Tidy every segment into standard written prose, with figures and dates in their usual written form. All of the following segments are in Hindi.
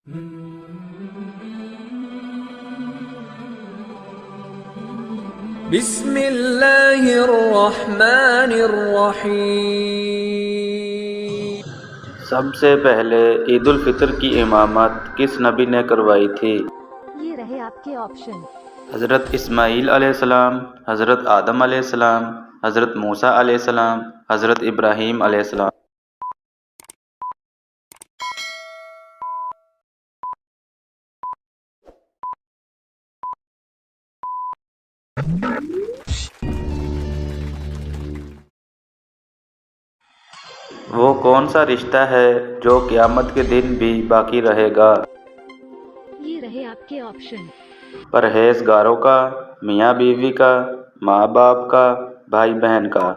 बिस्मिल्लाहिर्रहमानिर्रहीम। सबसे पहले ईद उल फितर की इमामत किस नबी ने करवाई थी? ये रहे आपके ऑप्शन। हज़रत इस्माईल अलैहिस्सलाम, हज़रत आदम अलैहिस्सलाम, हज़रत मूसा अलैहिस्सलाम, हज़रत इब्राहीम अलैहिस्सलाम। वो कौन सा रिश्ता है जो क़यामत के दिन भी बाकी रहेगा? ये रहे आपके ऑप्शन। परहेज़गारों का, मियाँ बीवी का, माँ बाप का, भाई बहन का।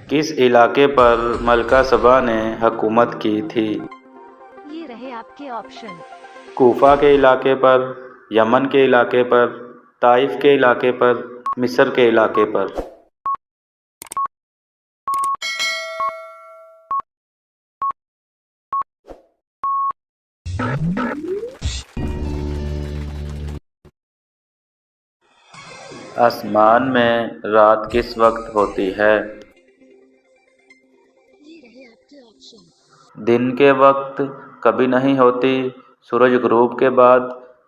किस इलाके पर मलका सबा ने हुकूमत की थी? ये रहे आपके ऑप्शन। कूफा के इलाके पर, यमन के इलाके पर, ताइफ के इलाके पर, मिस्र के इलाके पर। आसमान में रात किस वक्त होती है? ये रहे आपके ऑप्शन। दिन के वक्त कभी नहीं होती, सूरज गुरूब के बाद,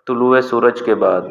तुलुए सूरज के बाद।